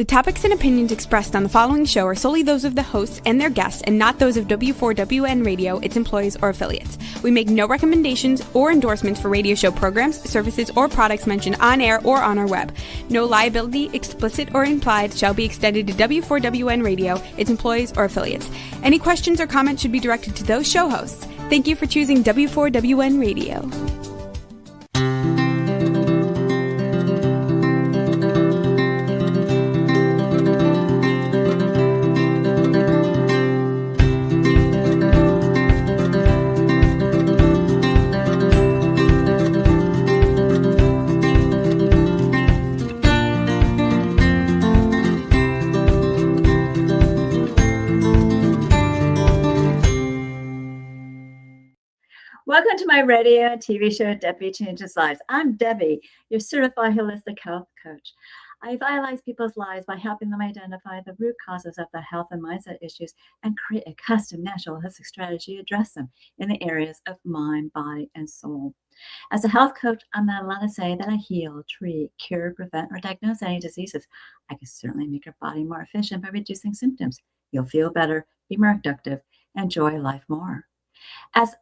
topics and opinions expressed on the following show are solely those of the hosts and their guests and not those of W4WN Radio, its employees, or affiliates. We make no recommendations or endorsements for radio show programs, services, or products mentioned on air or on our web. No liability, explicit or implied, shall be extended to W4WN Radio, its employees, or affiliates. Any questions or comments should be directed to those show hosts. Thank you for choosing W4WN Radio. Welcome to my radio and TV show, Debi Changes Lives. I'm Debbie, your certified holistic health coach. I vitalize people's lives by helping them identify the root causes of the health and mindset issues and create a custom natural holistic strategy to address them in the areas of mind, body, and soul. As a health coach, I'm not allowed to say that I heal, treat, cure, prevent, or diagnose any diseases. I can certainly make your body more efficient by reducing symptoms. You'll feel better, be more productive, enjoy life more. As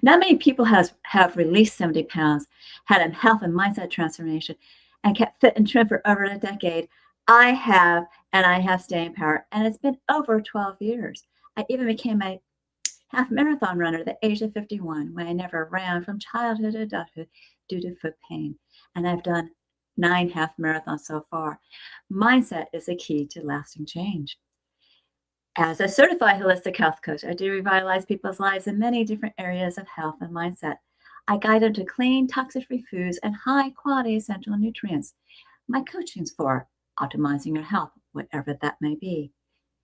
not many people have released 70 pounds, had a health and mindset transformation, and kept fit and trim for over a decade. I have, and I have staying power, and it's been over 12 years. I even became a half marathon runner at the age of 51 when I never ran from childhood to adulthood due to foot pain. And I've done 9 half marathons so far. Mindset is the key to lasting change. As a certified holistic health coach, I do revitalize people's lives in many different areas of health and mindset. I guide them to clean, toxic-free foods and high-quality essential nutrients. My coaching is for optimizing your health, whatever that may be,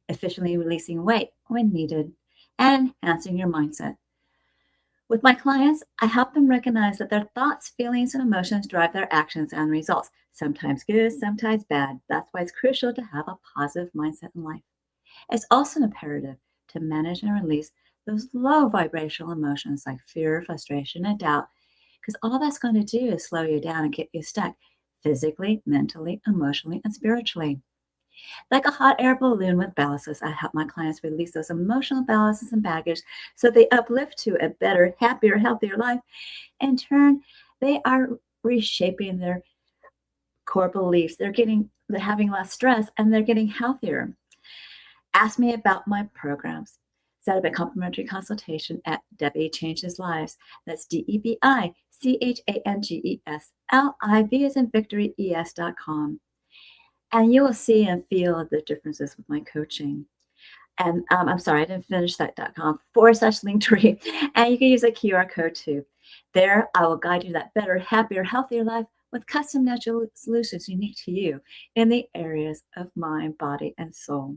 efficiently releasing weight when needed, and enhancing your mindset. With my clients, I help them recognize that their thoughts, feelings, and emotions drive their actions and results, sometimes good, sometimes bad. That's why it's crucial to have a positive mindset in life. It's also imperative to manage and release those low vibrational emotions like fear, frustration, and doubt, because all that's going to do is slow you down and get you stuck physically, mentally, emotionally, and spiritually. Like a hot air balloon with ballasts, I help my clients release those emotional ballasts and baggage so they uplift to a better, happier, healthier life. In turn, they are reshaping their core beliefs. They're having less stress and they're getting healthier. Ask me about my programs. Set up a complimentary consultation at Debi Changes Lives. That's DebiChangesLive as in Victory ES.com. And you will see and feel the differences with my coaching. And I'm sorry, I didn't finish that.com /Linktree. And you can use a QR code too. There, I will guide you to that better, happier, healthier life with custom natural solutions unique to you in the areas of mind, body, and soul.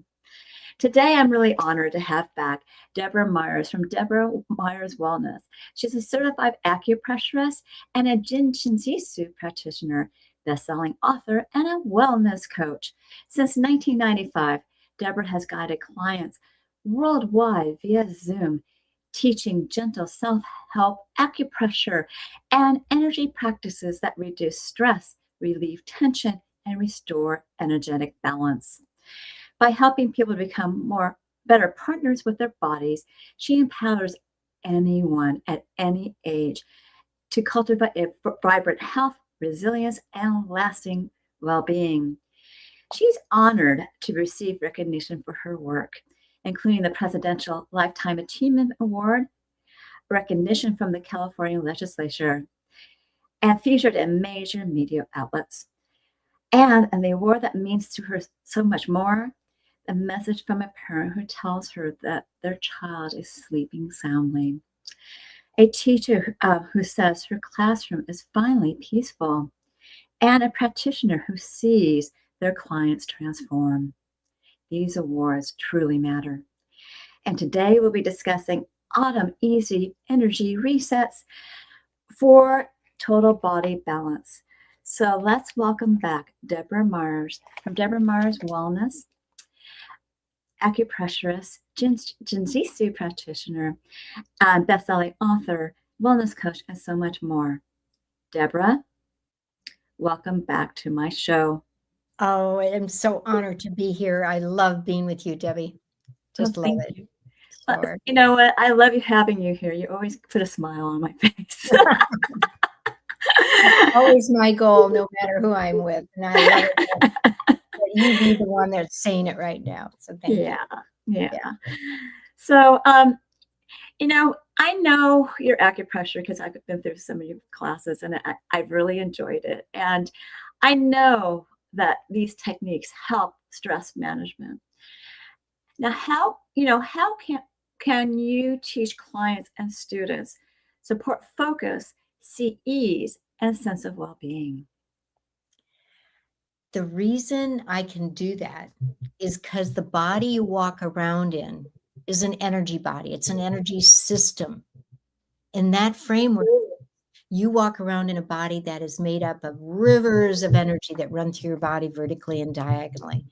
Today, I'm really honored to have back Deborah Myers from Deborah Myers Wellness. She's a certified acupressurist and a Jinshinjutsu practitioner, best-selling author, and a wellness coach. Since 1995, Deborah has guided clients worldwide via Zoom, teaching gentle self-help, acupressure, and energy practices that reduce stress, relieve tension, and restore energetic balance. By helping people to become better partners with their bodies, she empowers anyone at any age to cultivate a vibrant health, resilience, and lasting well-being. She's honored to receive recognition for her work, including the Presidential Lifetime Achievement Award, recognition from the California Legislature, and featured in major media outlets. And the award that means to her so much more, a message from a parent who tells her that their child is sleeping soundly. A teacher who says her classroom is finally peaceful. And a practitioner who sees their clients transform. These awards truly matter. And today we'll be discussing Autumn Easy Energy Resets for Total Body Balance. So let's welcome back Deborah Myers from Deborah Myers Wellness, acupressurist, Jinshinjutsu practitioner, best-selling author, wellness coach, and so much more. Deborah, welcome back to my show. Oh, I'm so honored to be here. I love being with you, Debbie. Just love Thank it. you. Sure. You know what? I love you having you here. You always put a smile on my face. That's always my goal, no matter who I'm with. And I love it that you be the one that's saying it right now. So thank you. Yeah, yeah. Yeah. So, I know your acupressure because I've been through some of your classes and I've really enjoyed it. And I know that these techniques help stress management. Now, how can you teach clients and students support focus, see ease, and sense of well-being? The reason I can do that is because the body you walk around in is an energy body. It's an energy system. In that framework, you walk around in a body that is made up of rivers of energy that run through your body vertically and diagonally.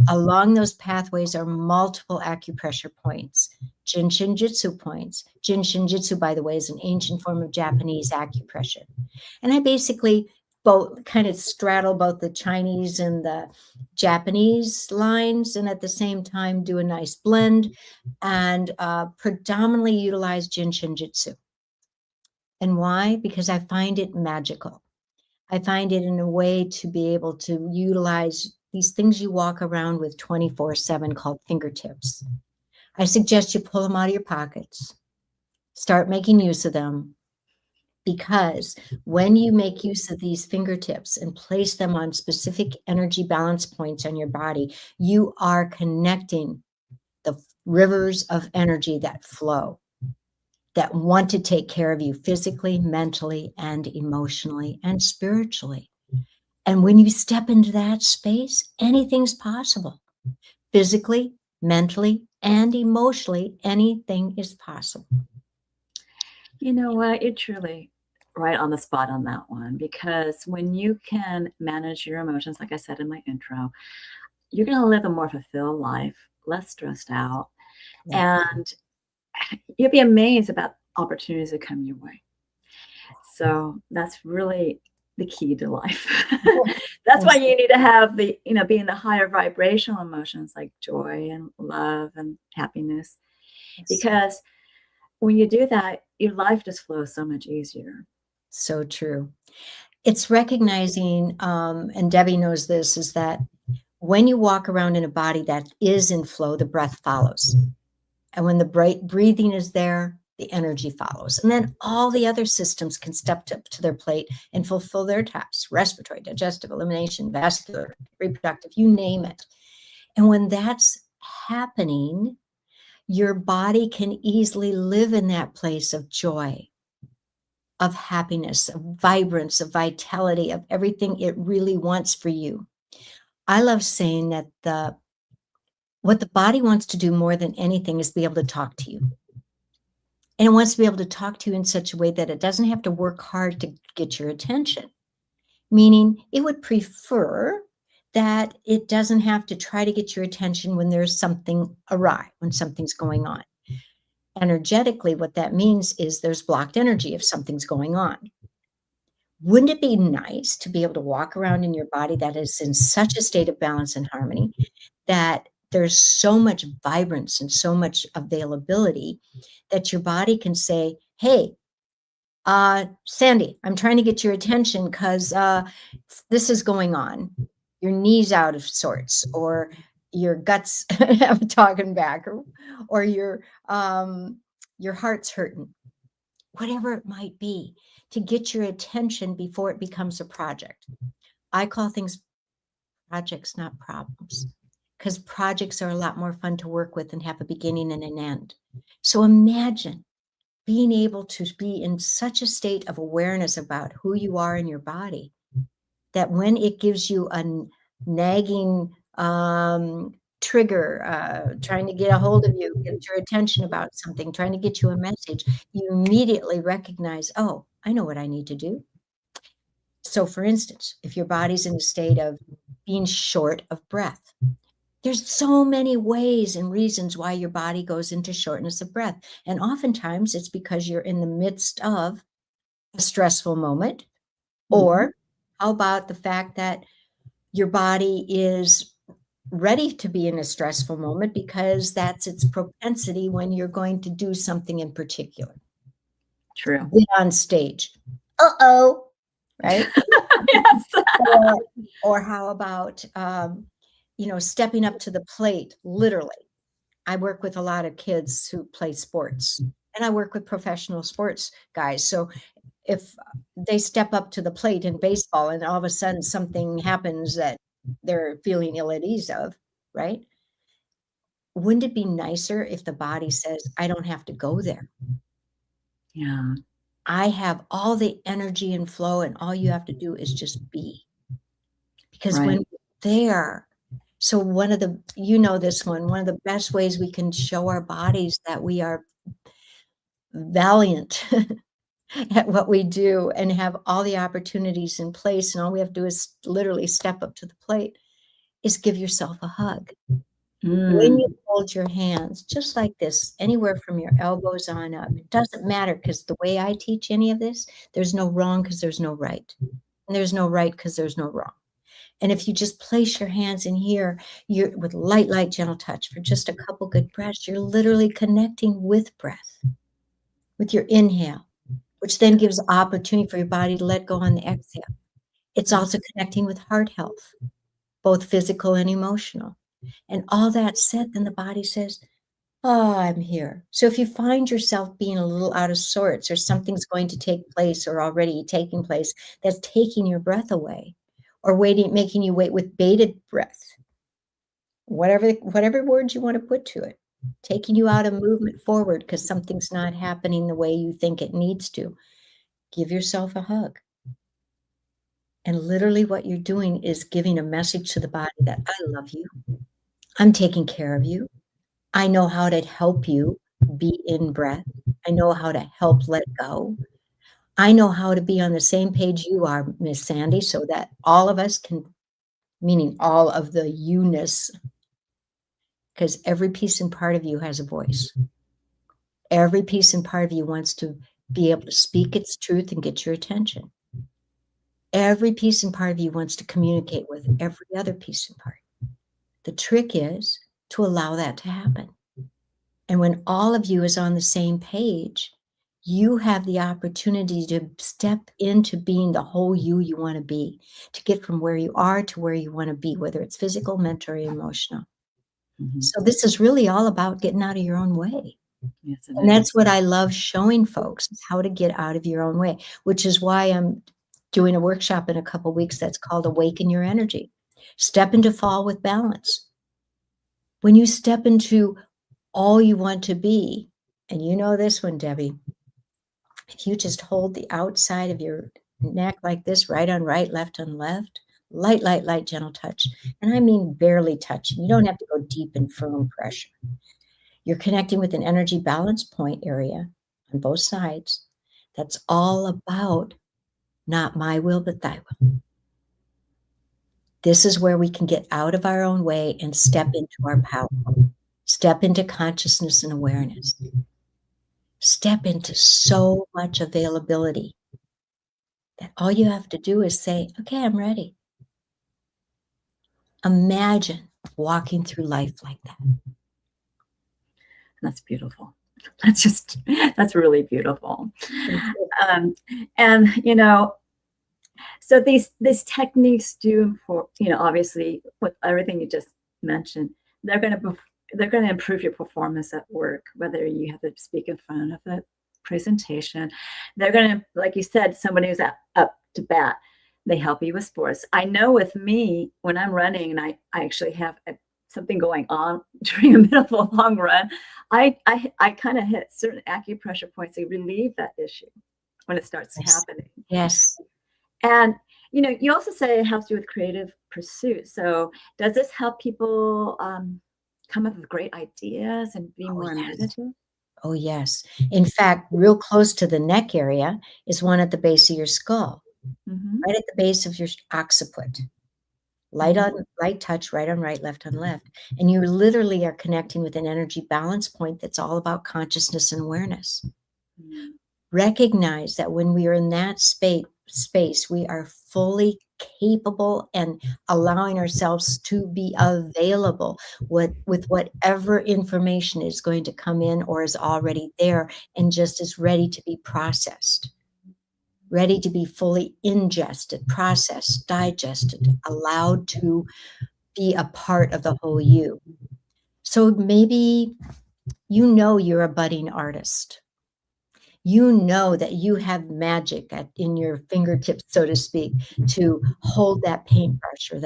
Along those pathways are multiple acupressure points, Jin Shinjutsu points. Jin Shinjutsu, by the way, is an ancient form of Japanese acupressure. And I basically both kind of straddle both the Chinese and the Japanese lines, and at the same time do a nice blend and predominantly utilize Jin Shinjutsu. And why? Because I find it magical. I find it in a way to be able to utilize these things you walk around with 24/7 called fingertips. I suggest you pull them out of your pockets, start making use of them, because when you make use of these fingertips and place them on specific energy balance points on your body, you are connecting the rivers of energy that flow, that want to take care of you physically, mentally, and emotionally, and spiritually. And when you step into that space, anything's possible. Physically, mentally, and emotionally, anything is possible. You know what? You're truly right on the spot on that one because when you can manage your emotions, like I said in my intro, you're going to live a more fulfilled life, less stressed out, Yeah. and you'll be amazed about opportunities that come your way. So that's really the key to life. That's why you need to have be in the higher vibrational emotions like joy and love and happiness. Because when you do that, your life just flows so much easier. So true. It's recognizing, and Debbie knows this, is that when you walk around in a body that is in flow, the breath follows. And when the breathing is there, the energy follows. And then all the other systems can step up to their plate and fulfill their tasks: respiratory, digestive, elimination, vascular, reproductive, you name it. And when that's happening, your body can easily live in that place of joy, of happiness, of vibrance, of vitality, of everything it really wants for you. I love saying that what the body wants to do more than anything is be able to talk to you. And it wants to be able to talk to you in such a way that it doesn't have to work hard to get your attention. Meaning it would prefer that it doesn't have to try to get your attention when there's something awry, when something's going on. Energetically, what that means is there's blocked energy if something's going on. Wouldn't it be nice to be able to walk around in your body that is in such a state of balance and harmony that there's so much vibrance and so much availability that your body can say, hey, Sandy, I'm trying to get your attention because this is going on. Your knee's out of sorts, or your guts have talking back, or your heart's hurting, whatever it might be, to get your attention before it becomes a project. I call things projects, not problems, because projects are a lot more fun to work with and have a beginning and an end. So imagine being able to be in such a state of awareness about who you are in your body that when it gives you a nagging trigger, trying to get a hold of you, get your attention about something, trying to get you a message, you immediately recognize, oh, I know what I need to do. So for instance, if your body's in a state of being short of breath, there's so many ways and reasons why your body goes into shortness of breath. And oftentimes it's because you're in the midst of a stressful moment. Or how about the fact that your body is ready to be in a stressful moment because that's its propensity when you're going to do something in particular. True. Get on stage. Uh-oh. Right? Yes. Or how about, stepping up to the plate, literally. I work with a lot of kids who play sports, and I work with professional sports guys. So if they step up to the plate in baseball and all of a sudden something happens that they're feeling ill at ease of, right? Wouldn't it be nicer if the body says, I don't have to go there? Yeah. I have all the energy and flow, and all you have to do is just be. Because when we're there, so one of the, this one of the best ways we can show our bodies that we are valiant at what we do and have all the opportunities in place, and all we have to do is literally step up to the plate, is give yourself a hug. When you hold your hands just like this, anywhere from your elbows on up, it doesn't matter, because the way I teach any of this, there's no wrong because there's no right. And there's no right because there's no wrong. And if you just place your hands in here, you're with light, gentle touch for just a couple good breaths, you're literally connecting with breath, with your inhale, which then gives opportunity for your body to let go on the exhale. It's also connecting with heart health, both physical and emotional. And all that said, then the body says, oh, I'm here. So if you find yourself being a little out of sorts, or something's going to take place or already taking place that's taking your breath away, or making you wait with bated breath, whatever words you want to put to it, taking you out of movement forward because something's not happening the way you think it needs to, give yourself a hug. And literally what you're doing is giving a message to the body that I love you. I'm taking care of you. I know how to help you be in breath. I know how to help let go. I know how to be on the same page you are, Miss Sandy, so that all of us can, meaning all of the you-ness, because every piece and part of you has a voice. Every piece and part of you wants to be able to speak its truth and get your attention. Every piece and part of you wants to communicate with every other piece and part. The trick is to allow that to happen. And when all of you is on the same page, you have the opportunity to step into being the whole you want to be, to get from where you are to where you want to be, whether it's physical, mental, or emotional. So this is really all about getting out of your own way. Yes, and that's what I love showing folks, is how to get out of your own way, which is why I'm doing a workshop in a couple of weeks that's called Awaken Your Energy. Step into fall with balance. When you step into all you want to be, and you know this one, Debbie, if you just hold the outside of your neck like this, right on right, left on left, light, gentle touch. And I mean barely touching. You don't have to go deep and firm pressure. You're connecting with an energy balance point area on both sides. That's all about not my will, but thy will. This is where we can get out of our own way and step into our power. Step into consciousness and awareness. Step into so much availability that all you have to do is say, okay, I'm ready. Imagine walking through life like that. That's beautiful. That's really beautiful. And so these techniques do, obviously with everything you just mentioned, they're going to improve your performance at work, whether you have to speak in front of a presentation. They're going to, like you said, somebody who's up to bat, they help you with sports. I know with me, when I'm running and I actually have something going on during the middle of a long run, I kind of hit certain acupressure points to relieve that issue when it starts happening. Yes. And, you also say it helps you with creative pursuits. So does this help people come up with great ideas and be more imaginative? Oh, yes. In fact, real close to the neck area is one at the base of your skull, right at the base of your occiput. Light touch, right on right, left on left. And you literally are connecting with an energy balance point that's all about consciousness and awareness. Recognize that when we are in that space, we are fully capable and allowing ourselves to be available with whatever information is going to come in or is already there and just is ready to be processed, ready to be fully ingested, processed, digested, allowed to be a part of the whole you. So maybe you know you're a budding artist. You know that you have magic in your fingertips, so to speak, to hold that paintbrush or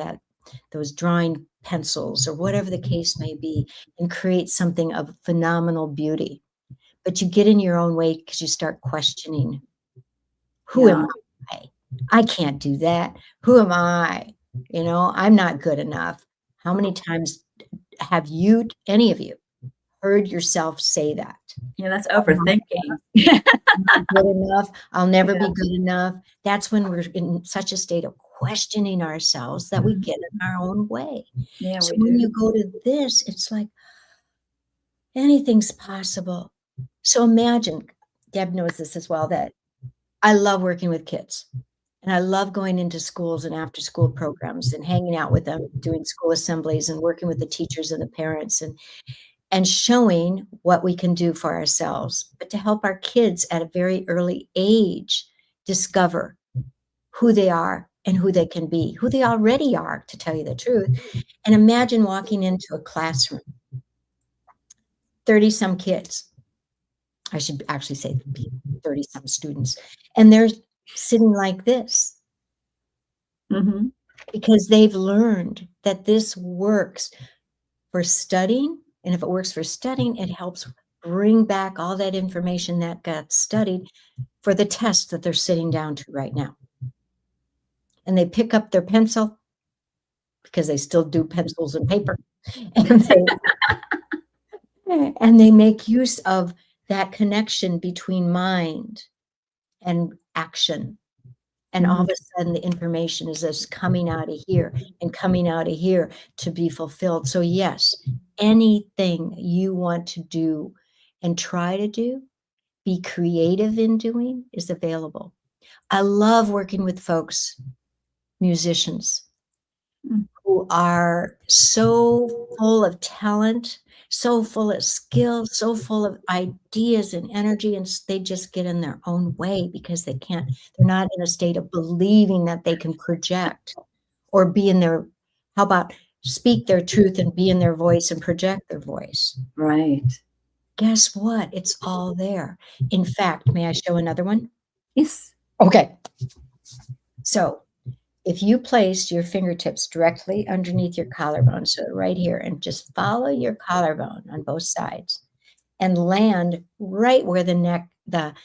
those drawing pencils or whatever the case may be and create something of phenomenal beauty. But you get in your own way because you start questioning, who am I? I can't do that. Who am I? I'm not good enough. How many times have you, any of you, heard yourself say that? Yeah, that's overthinking. Not good enough. I'll never be good enough. That's when we're in such a state of questioning ourselves that we get in our own way. Yeah, so we when do. you go to this, it's like anything's possible. So imagine, Deb knows this as well, that I love working with kids. And I love going into schools and after school programs and hanging out with them, doing school assemblies and working with the teachers and the parents and showing what we can do for ourselves, but to help our kids at a very early age discover who they are and who they can be, who they already are, to tell you the truth. And imagine walking into a classroom, 30-some kids. I should actually say 30-some students. And they're sitting like this because they've learned that this works for studying. And if it works for studying, it helps bring back all that information that got studied for the test that they're sitting down to right now. And they pick up their pencil, because they still do pencils and paper, and they make use of that connection between mind and action. And all of a sudden, the information is just coming out of here and coming out of here to be fulfilled. So yes, anything you want to do and try to do, be creative in doing, is available. I love working with folks, musicians, who are so full of talent, so full of skill, so full of ideas and energy, and they just get in their own way because they're not in a state of believing that they can project or be in their, how about speak their truth and be in their voice and project their voice. Right. Guess what? It's all there. In fact, may I show another one? Yes. Okay. So if you place your fingertips directly underneath your collarbone, so right here, and just follow your collarbone on both sides and land right where the neck, the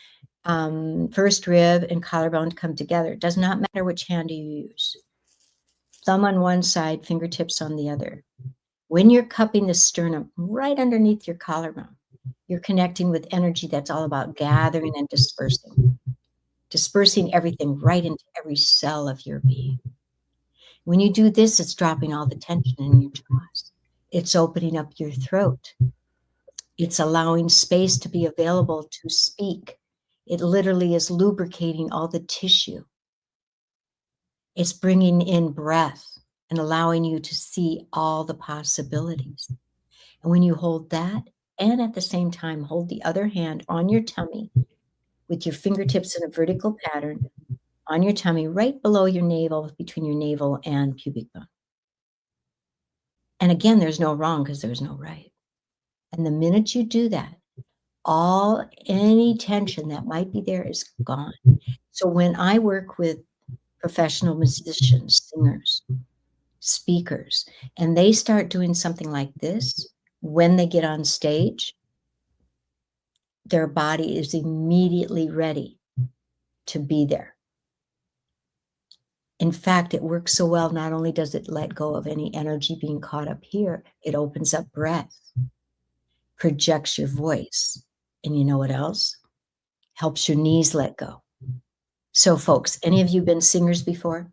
first rib and collarbone come together. It does not matter which hand you use. Thumb on one side, fingertips on the other. When you're cupping the sternum right underneath your collarbone, you're connecting with energy that's all about gathering and dispersing everything right into every cell of your being. When you do this, it's dropping all the tension in your jaws. It's opening up your throat. It's allowing space to be available to speak. It literally is lubricating all the tissue. It's bringing in breath and allowing you to see all the possibilities. And when you hold that, and at the same time, hold the other hand on your tummy with your fingertips in a vertical pattern on your tummy, right below your navel, between your navel and pubic bone. And again, there's no wrong because there's no right. And the minute you do that, any tension that might be there is gone. So when I work with professional musicians, singers, speakers, and they start doing something like this, when they get on stage, their body is immediately ready to be there. In fact, it works so well, not only does it let go of any energy being caught up here, it opens up breath, projects your voice. And you know what else? Helps your knees let go. So folks, any of you been singers before?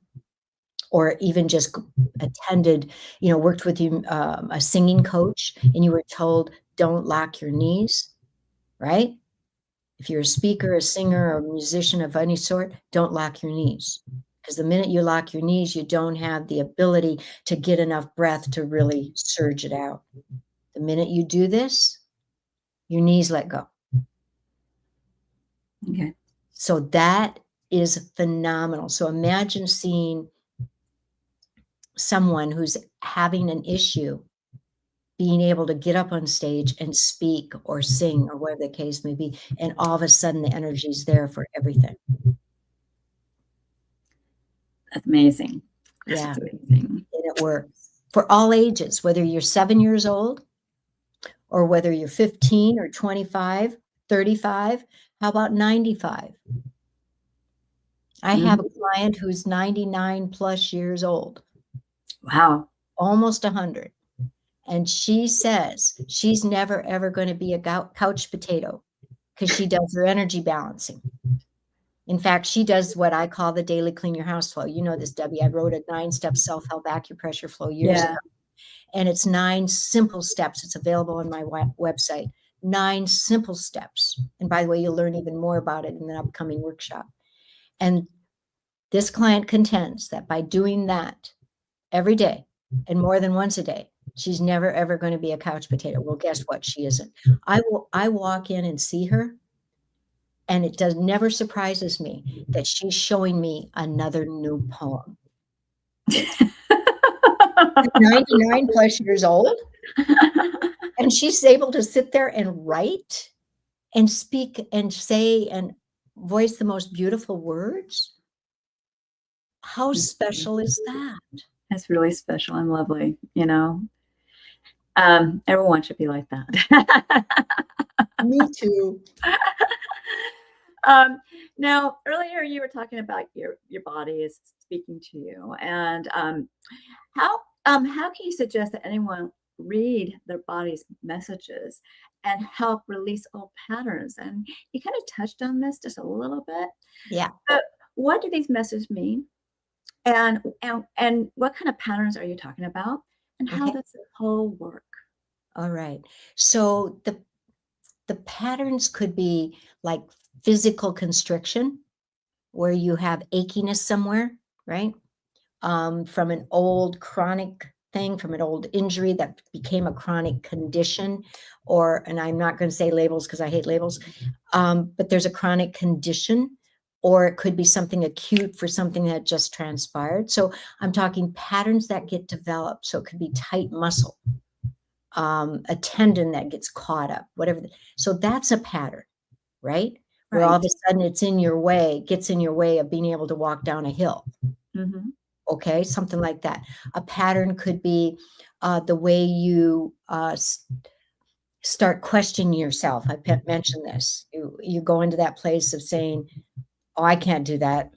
Or even just attended, worked with you, a singing coach, and you were told, don't lock your knees, right? If you're a speaker, a singer, or a musician of any sort, don't lock your knees. Because the minute you lock your knees, you don't have the ability to get enough breath to really surge it out. The minute you do this, your knees let go. Okay. So that is phenomenal. So imagine seeing someone who's having an issue being able to get up on stage and speak or sing or whatever the case may be, and all of a sudden the energy is there for everything. That's amazing. Yeah. That's amazing. And it works for all ages, whether you're 7 years old or whether you're 15 or 25, 35. How about 95? I have a client who's 99 plus years old. Wow. Almost 100. And she says she's never, ever going to be a couch potato because she does her energy balancing. In fact, she does what I call the daily clean your house flow. You know this, Debbie. I wrote a 9-step self-help acupressure flow years ago. And it's 9 simple steps. It's available on my website. 9 simple steps. And by the way, you'll learn even more about it in the upcoming workshop. And this client contends that by doing that every day and more than once a day, she's never, ever going to be a couch potato. Well, guess what? She isn't. I walk in and see her, and it never surprises me that she's showing me another new poem. 99 plus years old, and she's able to sit there and write and speak and say and voice the most beautiful words. How special is that? That's really special and lovely, you know. Everyone should be like that. Me too. Now, earlier you were talking about your body is speaking to you, and how can you suggest that anyone read their body's messages and help release old patterns? And you kind of touched on this just a little bit. Yeah. But what do these messages mean? And what kind of patterns are you talking about? And how does the whole work? All right. So the patterns could be like physical constriction, where you have achiness somewhere, right? From an old chronic thing, from an old injury that became a chronic condition, and I'm not going to say labels because I hate labels, but there's a chronic condition, or it could be something acute for something that just transpired. So I'm talking patterns that get developed. So it could be tight muscle, a tendon that gets caught up, whatever. So that's a pattern, right? Where all of a sudden gets in your way of being able to walk down a hill. Mm-hmm. Okay, something like that. A pattern could be the way you start questioning yourself. I mentioned this. You go into that place of saying, oh, I can't do that.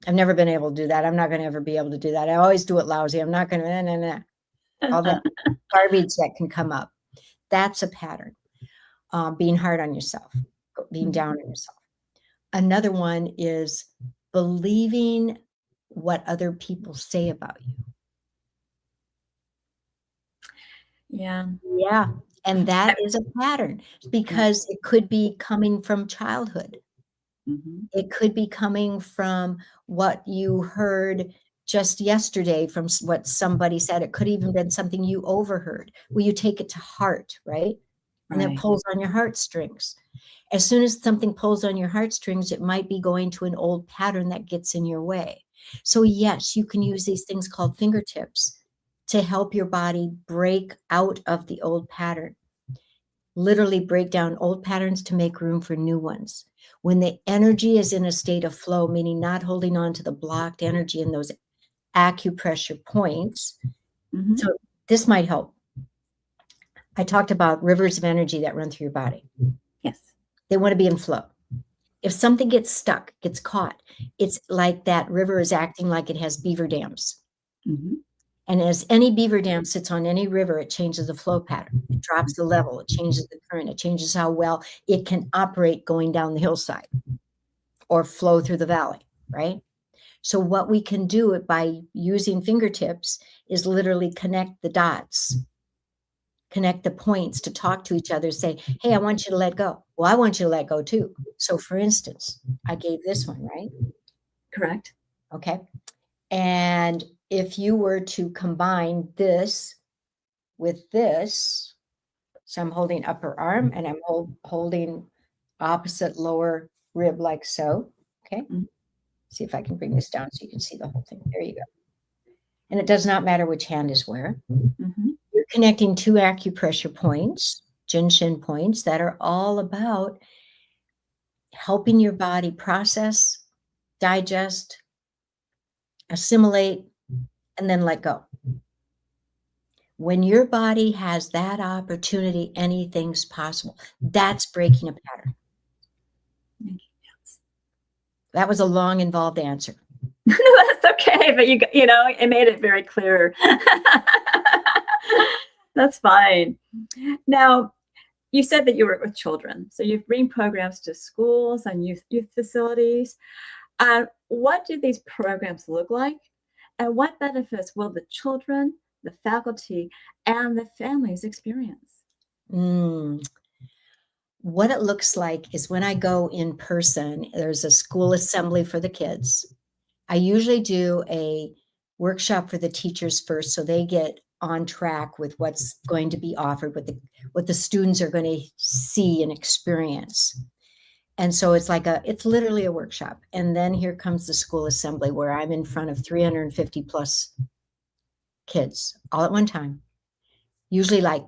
I've never been able to do that. I'm not going to ever be able to do that. I always do it lousy. I'm not going to, all that garbage that can come up. That's a pattern. Being hard on yourself, being down on yourself. Another one is believing what other people say about you. Yeah. Yeah. And that is a pattern because it could be coming from childhood. Mm-hmm. It could be coming from what you heard just yesterday from what somebody said. It could even been something you overheard. Well, you take it to heart, right? And it pulls on your heartstrings. As soon as something pulls on your heartstrings, it might be going to an old pattern that gets in your way. So yes, you can use these things called fingertips to help your body break out of the old pattern. Literally break down old patterns to make room for new ones. When the energy is in a state of flow, meaning not holding on to the blocked energy in those acupressure points. Mm-hmm. So this might help. I talked about rivers of energy that run through your body. Yes. They want to be in flow. If something gets stuck, gets caught, it's like that river is acting like it has beaver dams. Mm-hmm. And as any beaver dam sits on any river, it changes the flow pattern. It drops the level. It changes the current. It changes how well it can operate going down the hillside or flow through the valley, right? So what we can do by using fingertips is literally connect the dots, connect the points to talk to each other, say, hey, I want you to let go. Well, I want you to let go too. So for instance, I gave this one, right? Correct. Okay. And if you were to combine this with this, so I'm holding upper arm and I'm holding opposite lower rib like so. Okay. See if I can bring this down so you can see the whole thing. There you go. And it does not matter which hand is where. You're connecting 2 acupressure points, Jinshin points, that are all about helping your body process, digest, assimilate, and then let go. When your body has that opportunity, anything's possible. That's breaking a pattern. That was a long, involved answer. That's okay, but you know, it made it very clear. That's fine. Now, you said that you work with children, so you bring programs to schools and youth facilities. What do these programs look like, and what benefits will the children, the faculty, and the families experience? What it looks like is when I go in person, there's a school assembly for the kids. I usually do a workshop for the teachers first, so they get on track with what's going to be offered, what the students are going to see and experience. And so it's literally a workshop. And then here comes the school assembly where I'm in front of 350 plus kids all at one time, usually like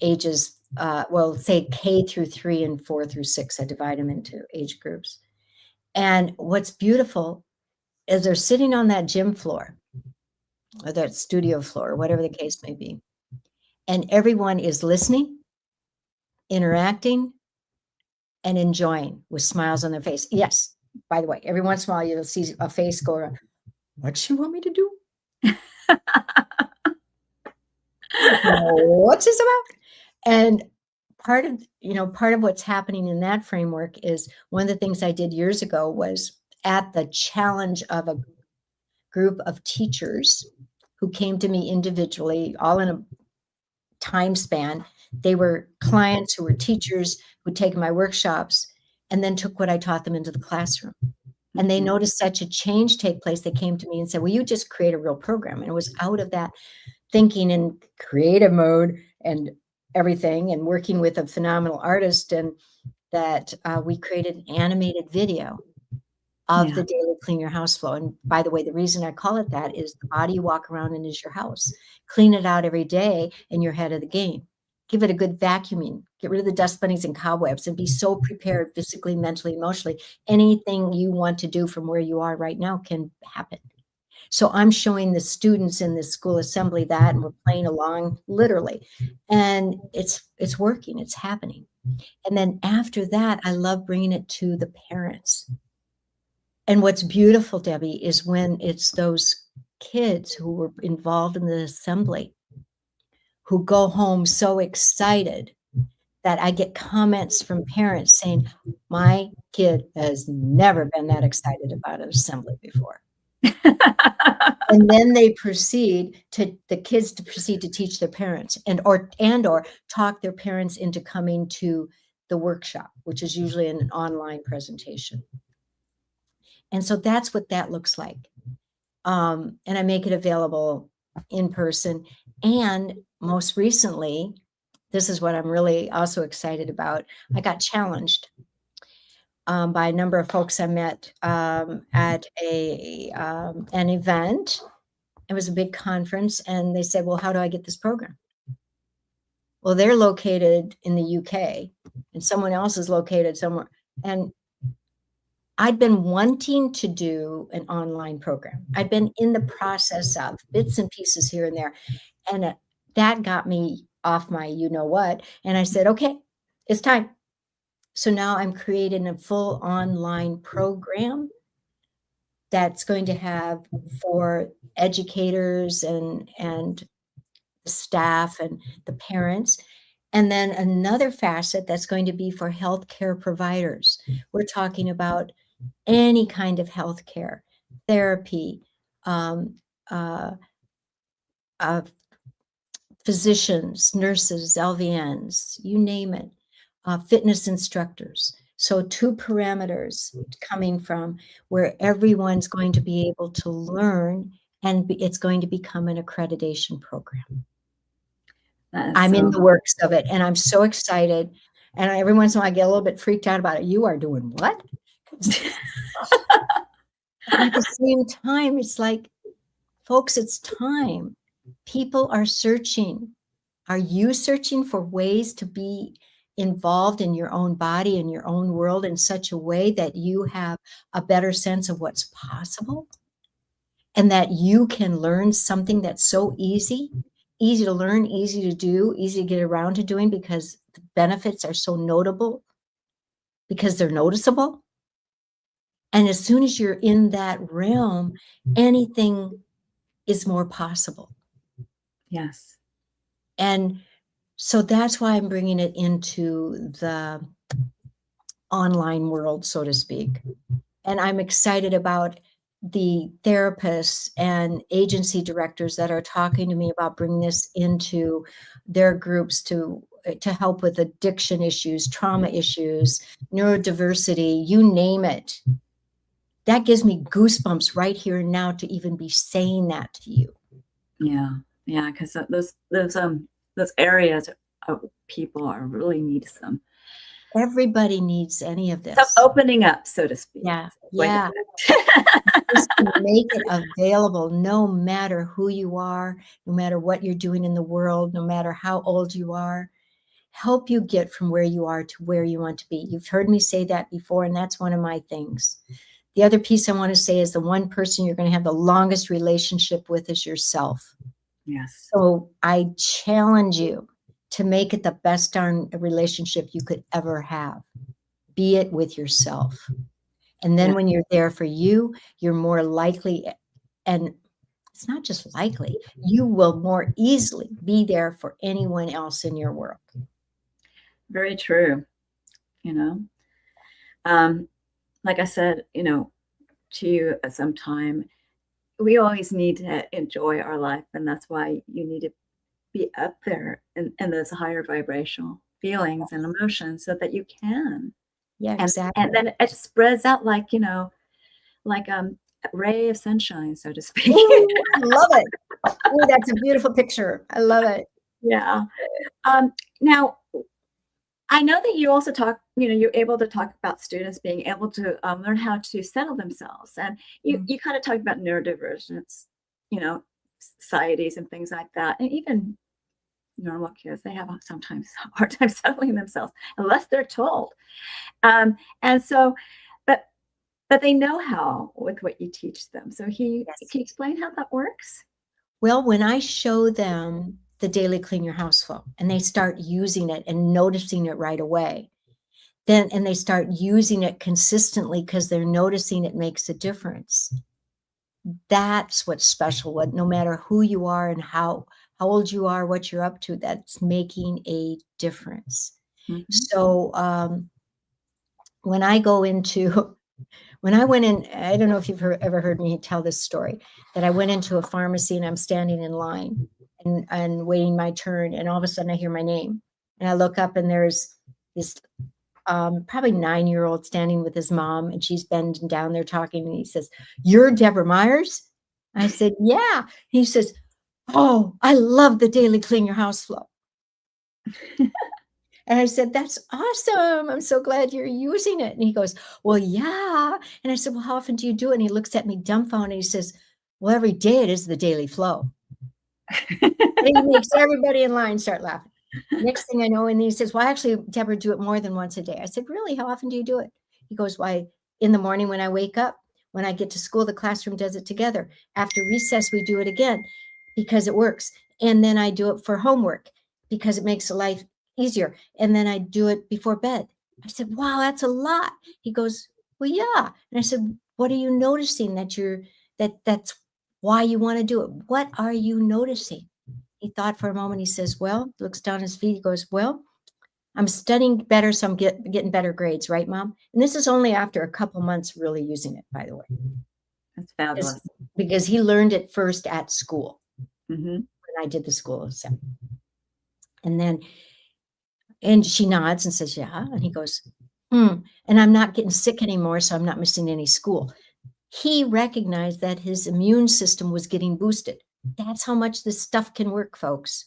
ages, say K through 3 and 4 through 6. I divide them into age groups. And what's beautiful is they're sitting on that gym floor or that studio floor, whatever the case may be. And everyone is listening, interacting, and enjoying with smiles on their face. Yes, by the way, every once in a while you'll see a face go around, what's she want me to do? What's this about? And part of what's happening in that framework is one of the things I did years ago was at the challenge of a group of teachers who came to me individually, all in a time span. They were clients who were teachers who'd taken my workshops and then took what I taught them into the classroom. And they noticed such a change take place. They came to me and said, will you just create a real program? And it was out of that thinking in creative mode and everything and working with a phenomenal artist, and that we created an animated video of the daily clean your house flow. And by the way, the reason I call it that is the body you walk around in is your house. Clean it out every day and you're ahead of the game. Give it a good vacuuming. Get rid of the dust bunnies and cobwebs and be so prepared physically, mentally, emotionally. Anything you want to do from where you are right now can happen. So I'm showing the students in this school assembly that, and we're playing along literally. And it's working, it's happening. And then after that, I love bringing it to the parents. And what's beautiful, Debbie, is when it's those kids who were involved in the assembly who go home so excited that I get comments from parents saying, my kid has never been that excited about an assembly before. And then the kids proceed to teach their parents and or talk their parents into coming to the workshop, which is usually an online presentation. And so that's what that looks like. And I make it available in person. And most recently, this is what I'm really also excited about. I got challenged by a number of folks I met at an event. It was a big conference, and they said, well, how do I get this program? Well, they're located in the UK, and someone else is located somewhere. And I'd been wanting to do an online program. I'd been in the process of bits and pieces here and there. And that got me off my you-know-what. And I said, okay, it's time. So now I'm creating a full online program that's going to have for educators and staff and the parents. And then another facet that's going to be for healthcare providers. We're talking about any kind of healthcare, therapy, physicians, nurses, LVNs, you name it, fitness instructors, So 2 parameters coming from where everyone's going to be able to learn, and it's going to become an accreditation program. I'm in the works of it, and I'm so excited. And every once in a while, I get a little bit freaked out about it. You are doing what? At the same time, it's like, folks, it's time. People are searching. Are you searching for ways to be involved in your own body and your own world in such a way that you have a better sense of what's possible? And that you can learn something that's so easy to learn, easy to do, easy to get around to doing, because the benefits are so notable, because they're noticeable. And as soon as you're in that realm, anything is more possible. Yes. And so that's why I'm bringing it into the online world, so to speak. And I'm excited about the therapists and agency directors that are talking to me about bringing this into their groups to help with addiction issues, trauma issues, neurodiversity, you name it. That gives me goosebumps right here and now to even be saying that to you. Yeah, yeah, because those areas of people are really need some. Everybody needs any of this. Some opening up, so to speak. Yeah, yeah. Just to make it available, no matter who you are, no matter what you're doing in the world, no matter how old you are, help you get from where you are to where you want to be. You've heard me say that before, and that's one of my things. The other piece I want to say is the one person you're going to have the longest relationship with is yourself. Yes. So I challenge you to make it the best darn relationship you could ever have. Be it with yourself. And then when you're there for you, you're more likely, and it's not just likely, you will more easily be there for anyone else in your world. Very true. Like I said, to you at some time, we always need to enjoy our life. And that's why you need to be up there in those higher vibrational feelings and emotions so that you can. Yeah, exactly. And then it spreads out like, like a ray of sunshine, so to speak. Ooh, I love it. Ooh, that's a beautiful picture. I love it. Yeah. Now, I know that you also talk, you're able to talk about students being able to learn how to settle themselves. And you kind of talked about neurodivergence, societies and things like that. And even normal kids, they have sometimes a hard time settling themselves unless they're told. And so, but they know how with what you teach them. So can you explain how that works? Well, when I show them the daily clean your house flow and they start using it and noticing it right away, and they start using it consistently because they're noticing it makes a difference. That's what's special. What, no matter who you are and how old you are, what you're up to, that's making a difference. Mm-hmm. So when I went in, I don't know if you've ever heard me tell this story, that I went into a pharmacy and I'm standing in line and waiting my turn. And all of a sudden I hear my name and I look up and there's this probably 9-year-old standing with his mom, and she's bending down there talking. And he says, "You're Deborah Myers?" I said, "Yeah." He says, "Oh, I love the daily clean your house flow." And I said, "That's awesome. I'm so glad you're using it." And he goes, "Well, yeah." And I said, "Well, how often do you do it?" And he looks at me dumbfounded. And he says, "Well, every day it is the daily flow." And he makes everybody in line start laughing. Next thing I know, and he says, "Well, actually, Deborah, do it more than once a day." I said, "Really? How often do you do it?" He goes, "Why, in the morning when I wake up, when I get to school, the classroom does it together. After recess, we do it again because it works. And then I do it for homework because it makes life easier. And then I do it before bed." I said, "Wow, that's a lot." He goes, "Well, yeah." And I said, "What are you noticing that's why you want to do it? What are you noticing?" He thought for a moment. He says, "Well," looks down his feet. He goes, "Well, I'm studying better, so I'm getting better grades, right, Mom?" And this is only after a couple months really using it, by the way. That's fabulous. Because he learned it first at school. Mm-hmm. When I did the school. So. And she nods and says, "Yeah." And he goes, And I'm not getting sick anymore, so I'm not missing any school. He recognized that his immune system was getting boosted. That's how much this stuff can work, folks.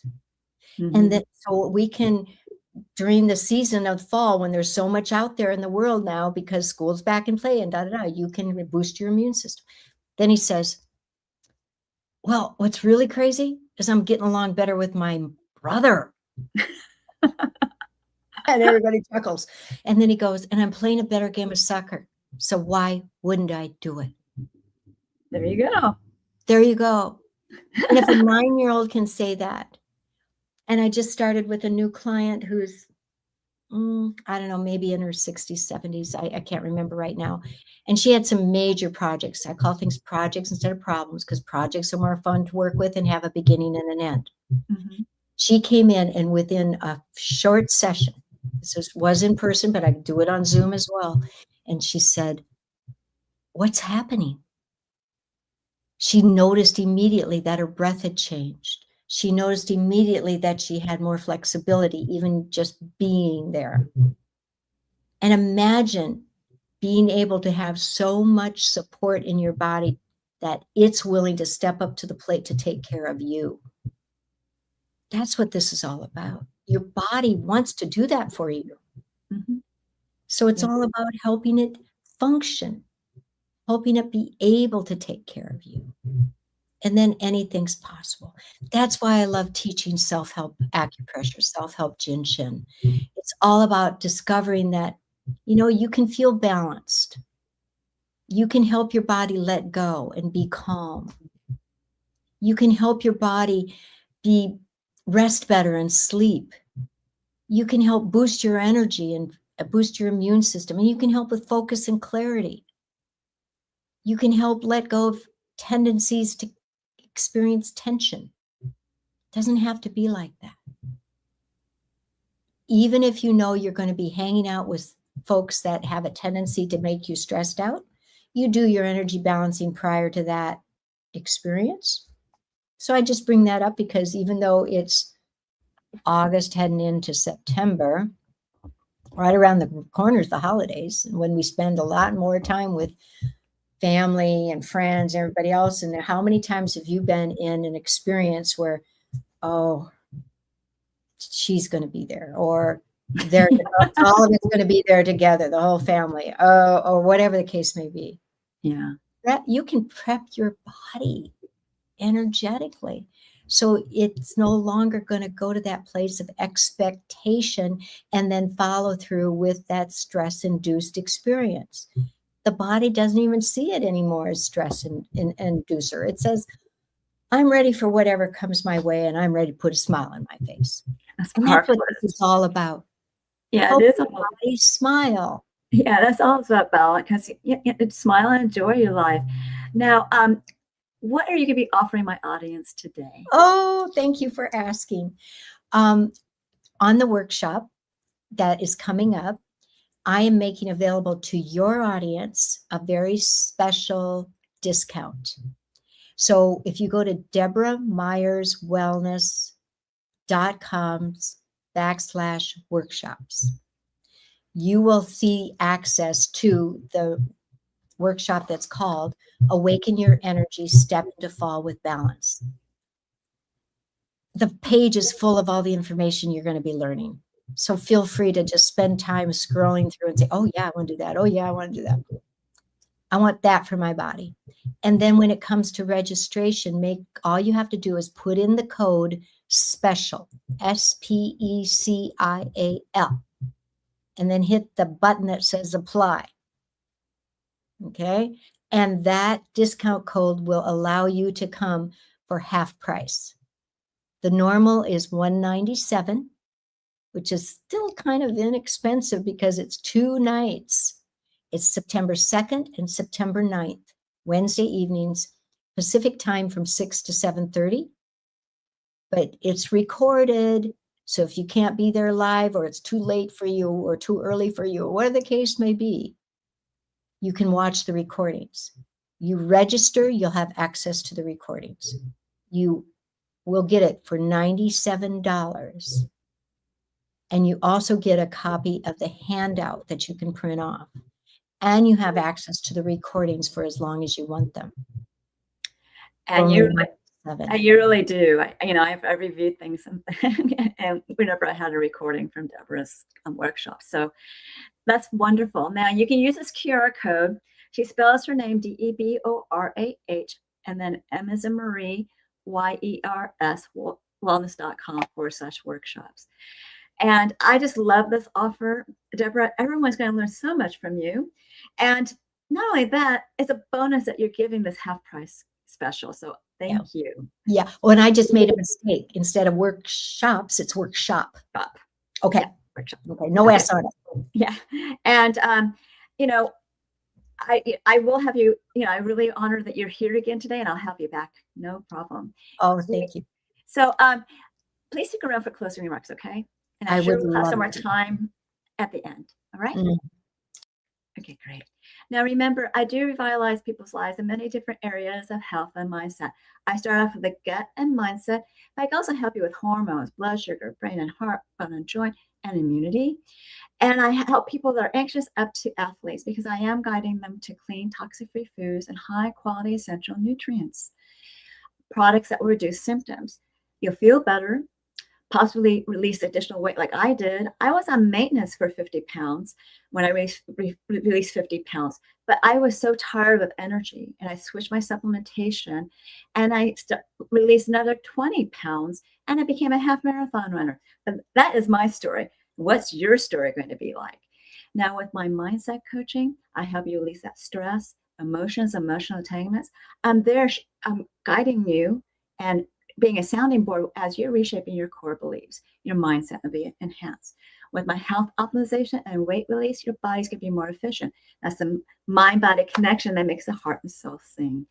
And that so we can, during the season of fall, when there's so much out there in the world now because school's back in play and you can boost your immune system. Then he says, well, what's really crazy is I'm getting along better with my brother. And everybody chuckles. And then he goes, and I'm playing a better game of soccer. So why wouldn't I do it? There you go. There you go. And if a 9-year-old can say that, and I just started with a new client who's, I don't know, maybe in her 60s, 70s. I can't remember right now. And she had some major projects. I call things projects instead of problems because projects are more fun to work with and have a beginning and an end. She came in and within a short session, this was in person, but I do it on Zoom as well. And she said, what's happening? She noticed immediately that her breath had changed. She noticed immediately that she had more flexibility, even just being there. And imagine being able to have so much support in your body that it's willing to step up to the plate to take care of you. That's what this is all about. Your body wants to do that for you. So it's all about helping it function, helping it be able to take care of you. And then anything's possible. That's why I love teaching self-help acupressure, self-help Jin Shin. It's all about discovering that, you can feel balanced. You can help your body let go and be calm. You can help your body rest better and sleep. You can help boost your energy and boost your immune system. And you can help with focus and clarity. You can help let go of tendencies to experience tension. It doesn't have to be like that. Even if you're going to be hanging out with folks that have a tendency to make you stressed out, you do your energy balancing prior to that experience. So I just bring that up because even though it's August heading into September, right around the corner is the holidays, and when we spend a lot more time with family and friends, everybody else. And how many times have you been in an experience where, oh, she's going to be there, or all of it's going to be there together, the whole family, or whatever the case may be. Yeah. That you can prep your body energetically. So it's no longer going to go to that place of expectation and then follow through with that stress-induced experience. The body doesn't even see it anymore as stress inducer. It says, I'm ready for whatever comes my way, and I'm ready to put a smile on my face. That's what this is all about. Yeah, help it is your body smile. Yeah, that's all about balance, because smile and enjoy your life. Now, what are you going to be offering my audience today? Oh, thank you for asking. On the workshop that is coming up, I am making available to your audience a very special discount. So if you go to deborahmyerswellness.com/workshops, you will see access to the workshop that's called Awaken Your Energy, Step into Fall with Balance. The page is full of all the information you're going to be learning. So feel free to just spend time scrolling through and say, oh yeah, I want to do that. Oh yeah, I want to do that. I want that for my body. And then when it comes to registration, all you have to do is put in the code SPECIAL, SPECIAL, and then hit the button that says apply. Okay. And that discount code will allow you to come for half price. The normal is $197, which is still kind of inexpensive because it's 2 nights. It's September 2nd and September 9th, Wednesday evenings, Pacific time from 6 to 7:30. But it's recorded. So if you can't be there live, or it's too late for you or too early for you, or whatever the case may be, you can watch the recordings. You register, you'll have access to the recordings. You will get it for $97. And you also get a copy of the handout that you can print off. And you have access to the recordings for as long as you want them. And you really do. I reviewed things and whenever I had a recording from Deborah's workshop. So that's wonderful. Now you can use this QR code. She spells her name DEBORAH and then M as in Marie, YERS, wellness.com/workshops. And I just love this offer. Deborah, everyone's going to learn so much from you. And not only that, it's a bonus that you're giving this half price special. So thank you. Yeah. Well, and I just made a mistake. Instead of workshops, it's workshop. Okay. Yeah, workshop. Okay. No S on it. Yeah. And, I will have you, I really honor that you're here again today, and I'll have you back. No problem. Oh, thank you. So please stick around for closing remarks, okay? And I'm sure we'll have some more time at the end. All right? Okay, great. Now remember, I do revitalize people's lives in many different areas of health and mindset. I start off with the gut and mindset, but I can also help you with hormones, blood sugar, brain and heart, bone and joint, and immunity. And I help people that are anxious up to athletes because I am guiding them to clean, toxic-free foods and high-quality essential nutrients, products that will reduce symptoms. You'll feel better, possibly release additional weight like I did. I was on maintenance for 50 pounds when I released 50 pounds, but I was so tired of energy and I switched my supplementation and I released another 20 pounds and I became a half marathon runner. And that is my story. What's your story going to be like? Now with my mindset coaching, I help you release that stress, emotions, emotional entanglements. I'm there, I'm guiding you and being a sounding board as you're reshaping your core beliefs, your mindset will be enhanced. With my health optimization and weight release, your body's going to be more efficient. That's the mind-body connection that makes the heart and soul sing.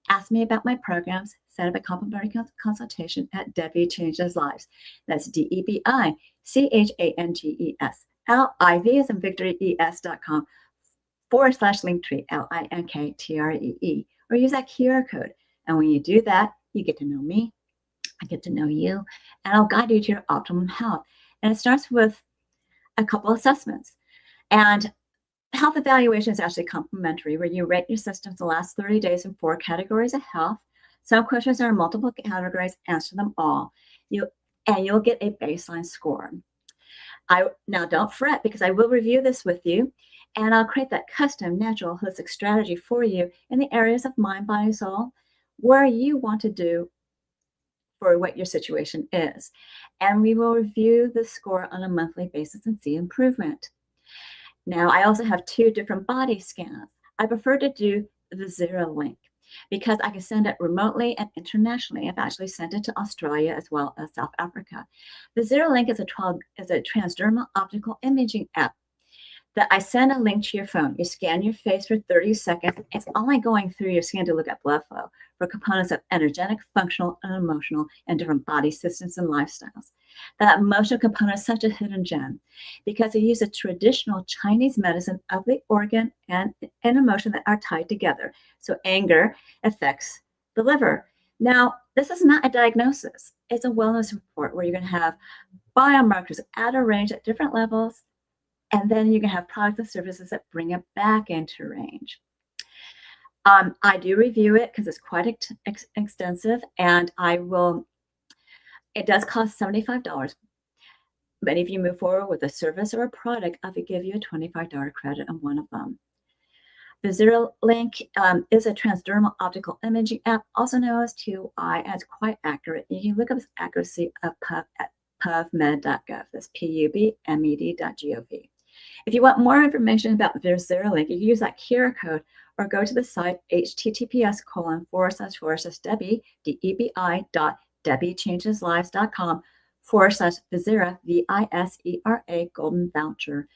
Ask me about my programs. Set up a complimentary consultation at Debi Changes Lives. That's DEBICHANGES LIV as in Victory ES.com /Linktree LINKTREE, or use that QR code. And when you do that, you get to know me, I get to know you, and I'll guide you to your optimum health. And it starts with a couple assessments. And health evaluation is actually complimentary, where you rate your systems the last 30 days in 4 categories of health. Some questions are in multiple categories, answer them all. You'll get a baseline score. Now don't fret, because I will review this with you, and I'll create that custom, natural, holistic strategy for you in the areas of mind, body, soul, where you want to do for what your situation is. And we will review the score on a monthly basis and see improvement. Now, I also have 2 different body scans. I prefer to do the Zero Link because I can send it remotely and internationally. I've actually sent it to Australia as well as South Africa. The Zero Link is a transdermal optical imaging app that I send a link to your phone. You scan your face for 30 seconds. It's only going through your skin to look at blood flow for components of energetic, functional, and emotional, and different body systems and lifestyles. That emotional component is such a hidden gem because they use a traditional Chinese medicine of the organ and emotion that are tied together. So anger affects the liver. Now, this is not a diagnosis. It's a wellness report where you're going to have biomarkers at a range at different levels, and then you can have products and services that bring it back into range. I do review it because it's quite extensive, and it does cost $75. But if you move forward with a service or a product, I will give you a $25 credit on one of them. The Zero Link is a transdermal optical imaging app, also known as TOI, and it's quite accurate. You can look up its accuracy of at pubmed.gov. That's pubmed.gov. If you want more information about the Zero Link, you can use that QR code or go to the site https://Debi, DEBI.DebiChangesLives.com/Visera, VISERA, golden voucher,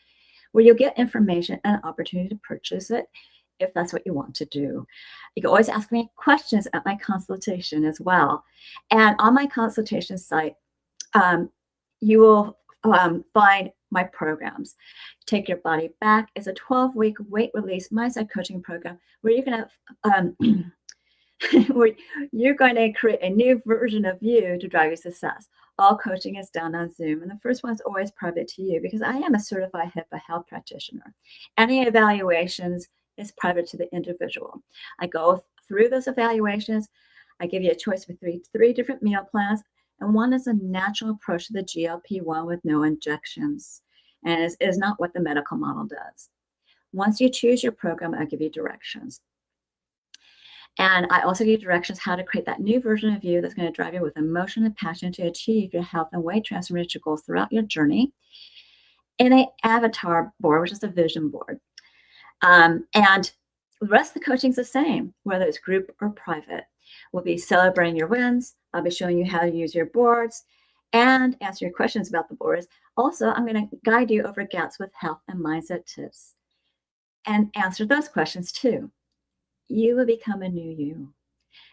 where you'll get information and an opportunity to purchase it if that's what you want to do. You can always ask me questions at my consultation as well. And on my consultation site, you will find my programs. Take Your Body Back is a 12-week weight release mindset coaching program where you're going to where you're going to create a new version of you to drive your success. All coaching is done on Zoom, and the first one's always private to you because I am a certified HIPAA health practitioner. Any evaluations is private to the individual. I go through those evaluations. I give you a choice of three different meal plans, and one is a natural approach to the GLP-1 with no injections, and is not what the medical model does. Once you choose your program, I give you directions. And I also give you directions how to create that new version of you that's going to drive you with emotion and passion to achieve your health and weight transformation goals throughout your journey in an avatar board, which is a vision board. And the rest of the coaching is the same, whether it's group or private. We'll be celebrating your wins. I'll be showing you how to use your boards and answer your questions about the boards. Also, I'm going to guide you over gaps with health and mindset tips and answer those questions too. You will become a new you.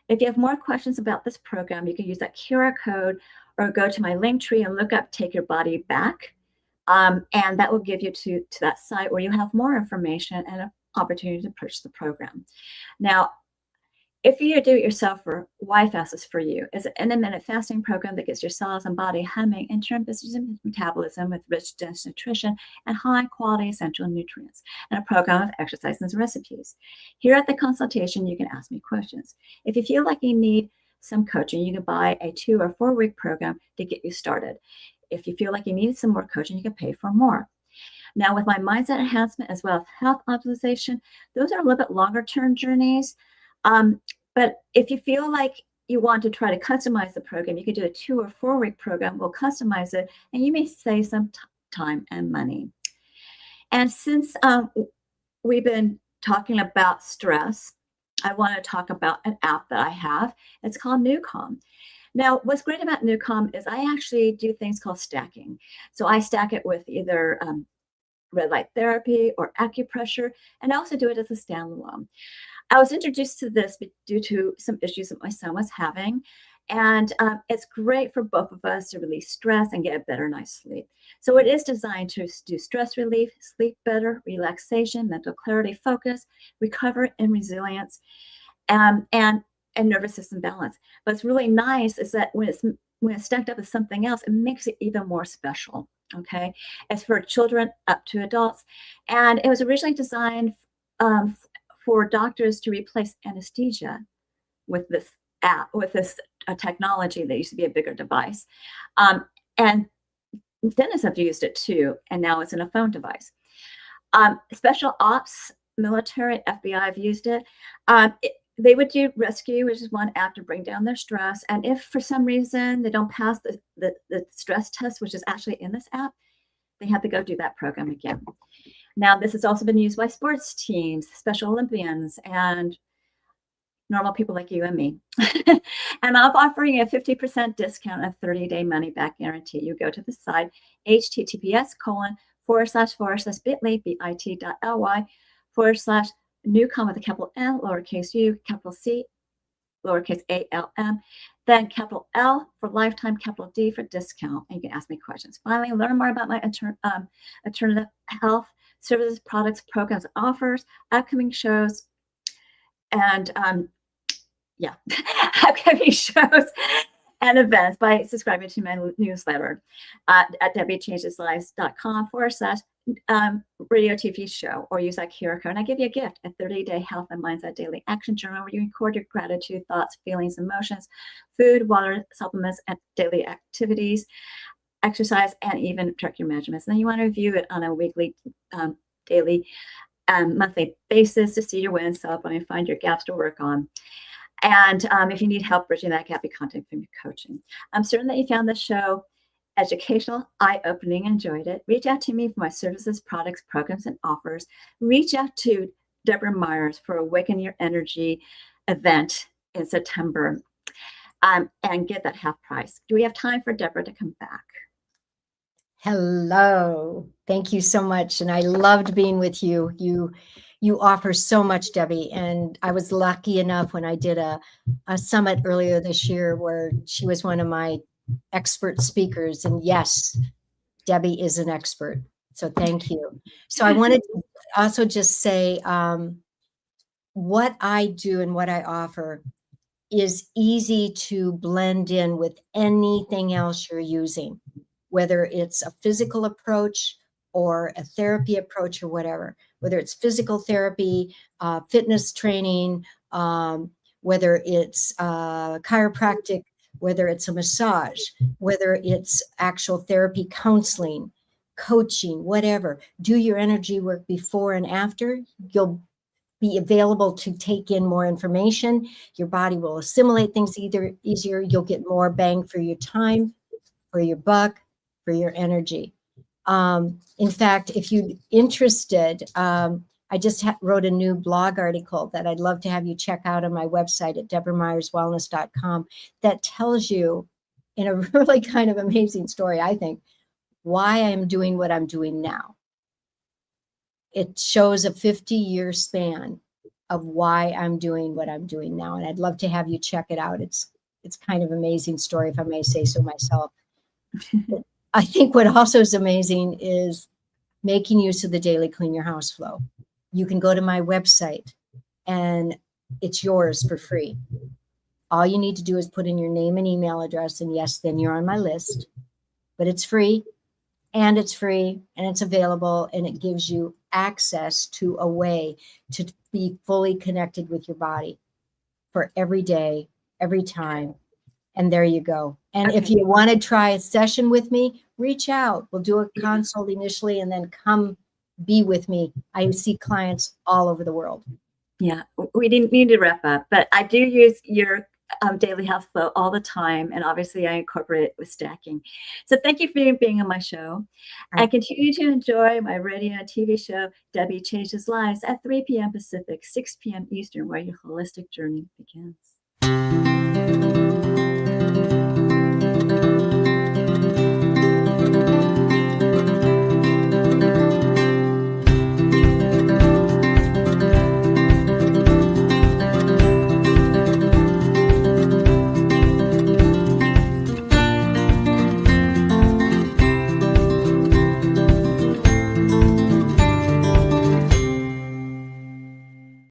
If you have more questions about this program, you can use that QR code or go to my link tree and look up Take Your Body Back. And that will give you to that site where you have more information and an opportunity to purchase the program. Now, if you do it yourself, why fast is for you. It's an intermittent fasting program that gets your cells and body humming and turn business metabolism with rich, dense nutrition and high quality essential nutrients, and a program of exercises and recipes. Here at the consultation, you can ask me questions. If you feel like you need some coaching, you can buy a 2 or 4 week program to get you started. If you feel like you need some more coaching, you can pay for more. Now, with my mindset enhancement as well as health optimization, those are a little bit longer term journeys. But if you feel like you want to try to customize the program, you could do a 2 or 4 week program. We'll customize it, and you may save some time and money. And since we've been talking about stress, I want to talk about an app that I have. It's called NewCalm. Now, what's great about NewCalm is I actually do things called stacking. So I stack it with either red light therapy or acupressure, and I also do it as a standalone. I was introduced to this due to some issues that my son was having, and it's great for both of us to release stress and get a better night's sleep. So it is designed to do stress relief, sleep better, relaxation, mental clarity, focus, recovery, and resilience, and nervous system balance. What's really nice is that when it's stacked up with something else, it makes it even more special. Okay, it's for children up to adults, and it was originally designed for doctors to replace anesthesia with this app, with this technology that used to be a bigger device. And dentists have used it too, and now it's in a phone device. Special ops, military, FBI have used it. They would do rescue, which is one app to bring down their stress. And if for some reason they don't pass the stress test, which is actually in this app, they have to go do that program again. Now, this has also been used by sports teams, Special Olympians, and normal people like you and me. And I'm offering a 50% discount and 30-day money-back guarantee. You go to the site, https://bit.ly/NewCalm with a capital N, lowercase u, capital C, lowercase ALM, then capital L for lifetime, capital D for discount. And you can ask me questions. Finally, learn more about my alternative health services, products, programs, offers, upcoming shows, and upcoming shows and events by subscribing to my newsletter at debbichangeslives.com/radio TV show, or use that QR code. And I give you a gift, a 30-day health and mindset daily action journal where you record your gratitude, thoughts, feelings, emotions, food, water, supplements, and daily activities, exercise, and even track your measurements. And then you want to review it on a weekly, daily, monthly basis to see your wins, celebrate, and find your gaps to work on. And if you need help bridging that gap, you contact from your coaching. I'm certain that you found this show educational, eye-opening, enjoyed it. Reach out to me for my services, products, programs, and offers. Reach out to Deborah Myers for Awaken Your Energy event in September, and get that half price. Do we have time for Deborah to come back? Hello. Thank you so much. And I loved being with you. You offer so much, Debbie. And I was lucky enough when I did a summit earlier this year where she was one of my expert speakers. And yes, Debbie is an expert. So thank you. So I wanted to also just say what I do and what I offer is easy to blend in with anything else you're using, whether it's a physical approach or a therapy approach or whatever, whether it's physical therapy, fitness training, whether it's chiropractic, whether it's a massage, whether it's actual therapy, counseling, coaching, whatever. Do your energy work before and after. You'll be available to take in more information. Your body will assimilate things easier. You'll get more bang for your time, for your buck, for your energy. In fact, if you're interested, I just wrote a new blog article that I'd love to have you check out on my website at deborahmyerswellness.com that tells you in a really kind of amazing story, I think, why I'm doing what I'm doing now. It shows a 50-year span of why I'm doing what I'm doing now. And I'd love to have you check it out. It's kind of an amazing story, if I may say so myself. I think what also is amazing is making use of the daily clean your house flow. You can go to my website and it's yours for free. All you need to do is put in your name and email address, and yes, then you're on my list. But it's free, and it's free, and it's available, and it gives you access to a way to be fully connected with your body for every day, every time. And there you go. And if you want to try a session with me, reach out. We'll do a consult initially and then come be with me. I see clients all over the world. Yeah, we didn't need to wrap up, but I do use your daily health flow all the time. And obviously I incorporate it with stacking. So thank you for being on my show. I continue to enjoy my radio and TV show, Debi Changes Lives, at 3 p.m. Pacific, 6 p.m. Eastern, where your holistic journey begins.